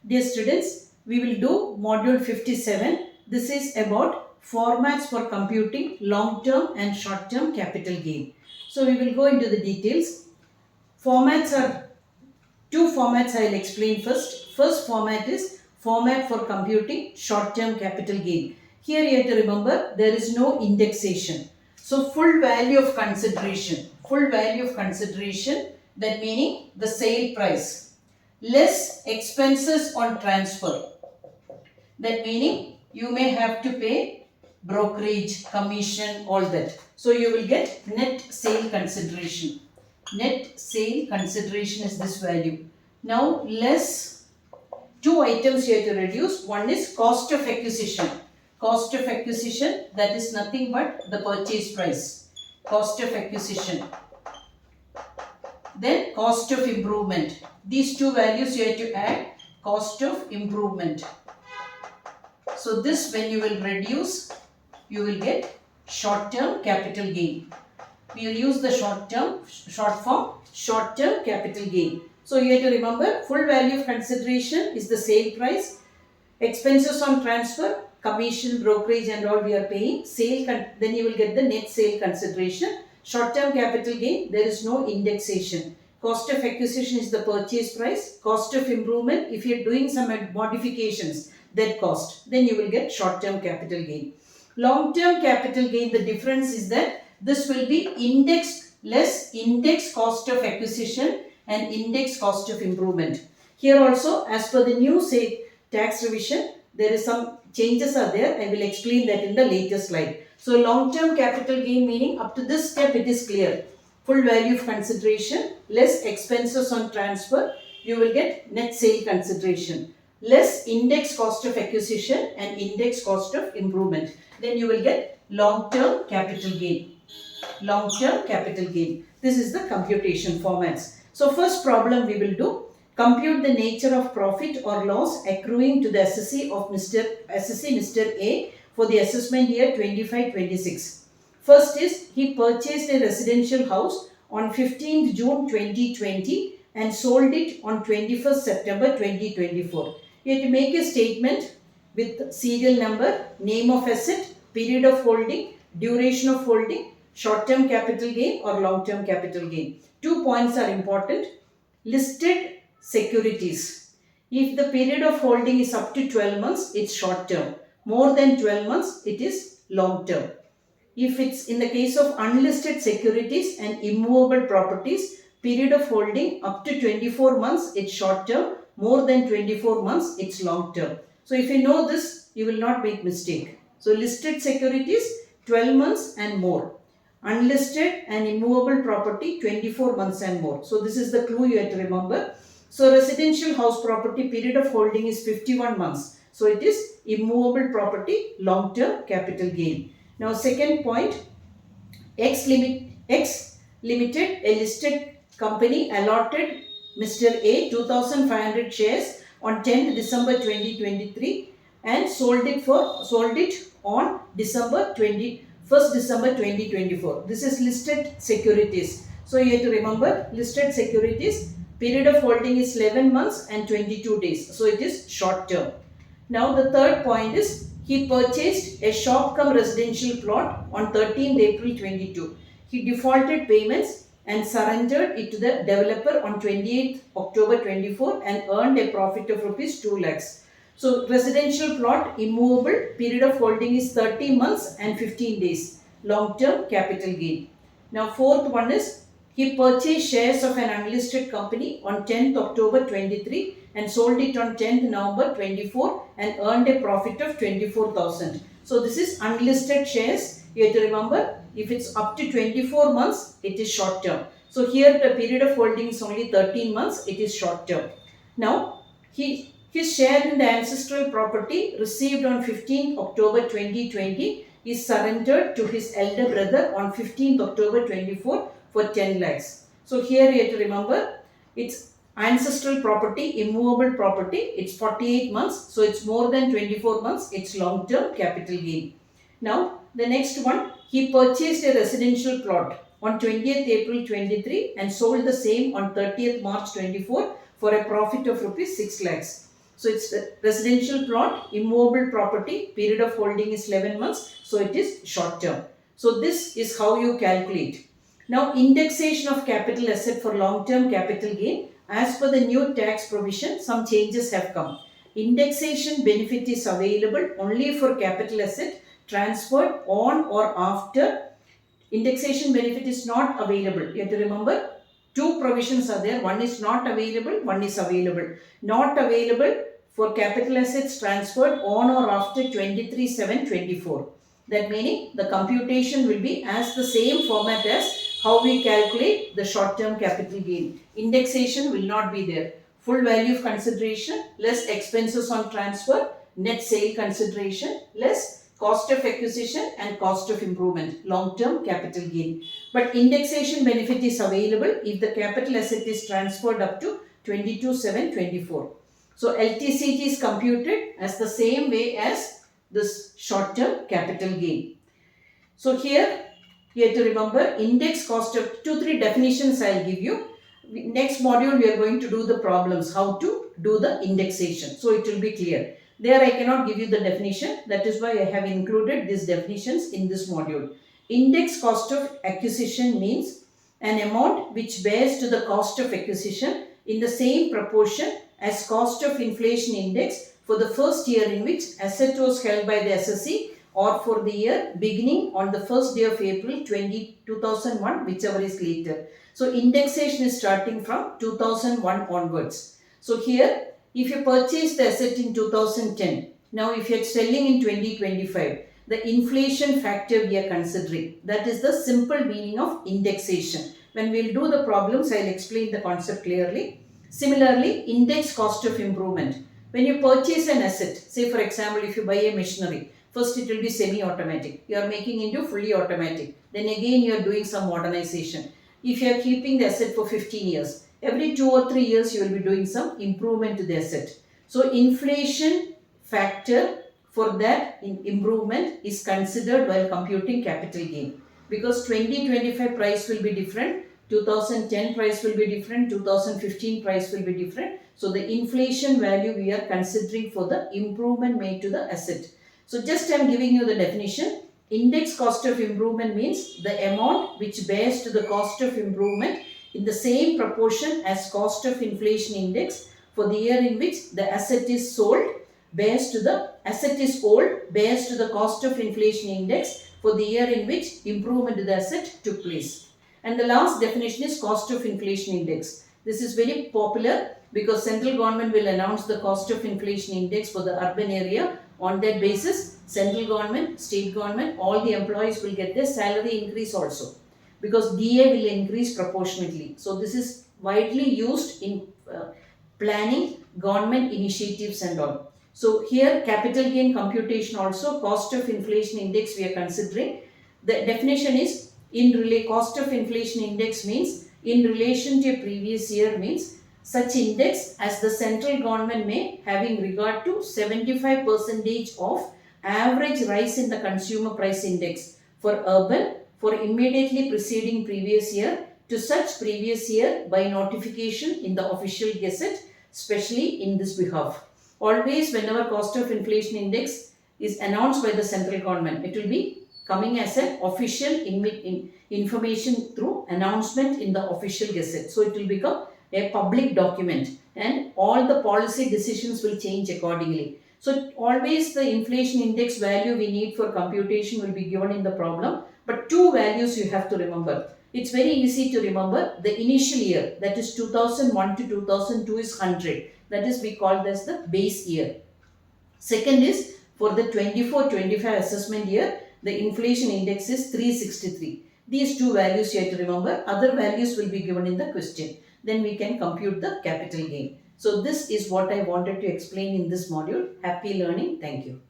Dear students, we will do module 57. This is about formats for computing long-term and short-term capital gain. So we will go into the details. Formats are two formats I will explain first. First format is format for computing short-term capital gain. Here you have to remember there is no indexation. So full value of consideration, that meaning the sale price, less expenses on transfer, that meaning you may have to pay brokerage, commission, all that. So you will get net sale consideration. Net sale consideration is this value. Now less two items you have to reduce. One is cost of acquisition. Cost of acquisition, that is nothing but the purchase price. Cost of acquisition. Then cost of improvement. These two values you have to add. Cost of improvement. So this, when you will reduce, you will get short-term capital gain. We will use the short form, short-term capital gain. So you have to remember, full value of consideration is the sale price, expenses on transfer, commission, brokerage and all we are paying, then you will get the net sale consideration. Short-term capital gain, there is no indexation. Cost of acquisition is the purchase price. Cost of improvement, if you are doing some modifications, that cost, then you will get short-term capital gain. Long-term capital gain, the difference is that this will be less index cost of acquisition and index cost of improvement. Here also, as per the new tax revision, there is some changes are there. I will explain that in the later slide. So long-term capital gain meaning up to this step it is clear. Full value of consideration, less expenses on transfer, you will get net sale consideration. Less index cost of acquisition and index cost of improvement. Then you will get long-term capital gain. Long-term capital gain. This is the computation formats. So first problem we will do. Compute the nature of profit or loss accruing to the assessee Mr. A for the assessment year 25-26. First is, he purchased a residential house on 15th June 2020 and sold it on 21st September 2024. You have to make a statement with serial number, name of asset, period of holding, duration of holding, short-term capital gain or long-term capital gain. 2 points are important. Listed securities. If the period of holding is up to 12 months, it's short-term. More than 12 months, it is long-term. If it's in the case of unlisted securities and immovable properties, period of holding up to 24 months, it's short-term. More than 24 months, it's long-term. So if you know this, you will not make mistake. So listed securities, 12 months and more. Unlisted and immovable property, 24 months and more. So this is the clue you have to remember. So residential house property period of holding is 51 months. So it is immovable property, long-term capital gain. Now second point, X Limited, a listed company, allotted Mr. A 2,500 shares on 10th December 2023 and sold it on 1st December 2024. This is listed securities. So you have to remember, listed securities, period of holding is 11 months and 22 days. So it is short term. Now the third point is, he purchased a shop-cum residential plot on 13th April 22. He defaulted payments and surrendered it to the developer on 28th October 24 and earned a profit of rupees 2 lakhs. So residential plot, immovable, period of holding is 30 months and 15 days. Long-term capital gain. Now fourth one is, he purchased shares of an unlisted company on 10th October 23 and sold it on 10th November 24 and earned a profit of 24,000. So this is unlisted shares. You have to remember, if it's up to 24 months, it is short term. So here the period of holding is only 13 months, it is short term. Now, his share in the ancestral property received on 15th October 2020 is surrendered to his elder brother on 15th October 24 for 10 lakhs. So here you have to remember, it's ancestral property, immovable property, it's 48 months. So it's more than 24 months, it's long-term capital gain. Now the next one, he purchased a residential plot on 20th April 23 and sold the same on 30th March 24 for a profit of rupees 6 lakhs. So it's a residential plot, immovable property, period of holding is 11 months, so it is short term. So this is how you calculate. Now indexation of capital asset for long term capital gain. As per the new tax provision, some changes have come. Indexation benefit is available only for capital asset transferred on or after. Indexation benefit is not available. You have to remember, two provisions are there. One is not available, one is available. Not available for capital assets transferred on or after 23/7/24. That meaning the computation will be as the same format as how we calculate the short term capital gain. Indexation will not be there. Full value of consideration less expenses on transfer, net sale consideration less cost of acquisition and cost of improvement, long-term capital gain. But indexation benefit is available if the capital asset is transferred up to 22/7/24. So LTCG is computed as the same way as this short-term capital gain. So here you have to remember index cost of 2-3 definitions I'll give you. Next module we are going to do the problems, how to do the indexation. So it will be clear. There I cannot give you the definition. That is why I have included these definitions in this module. Index cost of acquisition means an amount which bears to the cost of acquisition in the same proportion as cost of inflation index for the first year in which asset was held by the assessee or for the year beginning on the first day of April 2001, whichever is later. So indexation is starting from 2001 onwards. So here if you purchase the asset in 2010, now if you are selling in 2025, the inflation factor we are considering. That is the simple meaning of indexation. When we will do the problems, I will explain the concept clearly. Similarly, index cost of improvement. When you purchase an asset, say for example, if you buy a machinery, first it will be semi-automatic. You are making into fully automatic. Then again you are doing some modernization. If you are keeping the asset for 15 years, every 2 or 3 years you will be doing some improvement to the asset. So inflation factor for that improvement is considered while computing capital gain. Because 2025 price will be different, 2010 price will be different, 2015 price will be different. So the inflation value we are considering for the improvement made to the asset. So just I am giving you the definition. Index cost of improvement means the amount which bears to the cost of improvement in the same proportion as cost of inflation index for the year in which the asset is sold bears to the asset is old bears to the cost of inflation index for the year in which improvement to the asset took place. And the last definition is cost of inflation index. This is very popular because central government will announce the cost of inflation index for the urban area. On that basis, central government, state government, all the employees will get their salary increase also, because DA will increase proportionately. So this is widely used in planning, government initiatives and all. So here capital gain computation also, cost of inflation index we are considering. The definition is cost of inflation index means in relation to a previous year means such index as the central government may having regard to 75% of average rise in the consumer price index for urban for immediately preceding previous year to such previous year by notification in the official gazette, especially in this behalf. Always whenever cost of inflation index is announced by the central government, it will be coming as an official information through announcement in the official gazette. So it will become a public document and all the policy decisions will change accordingly. So always the inflation index value we need for computation will be given in the problem, but two values you have to remember. It's very easy to remember. The initial year, that is 2001 to 2002 is 100. That is we call this the base year. Second is for the 24-25 assessment year, the inflation index is 363. These two values you have to remember. Other values will be given in the question. Then we can compute the capital gain. So this is what I wanted to explain in this module. Happy learning. Thank you.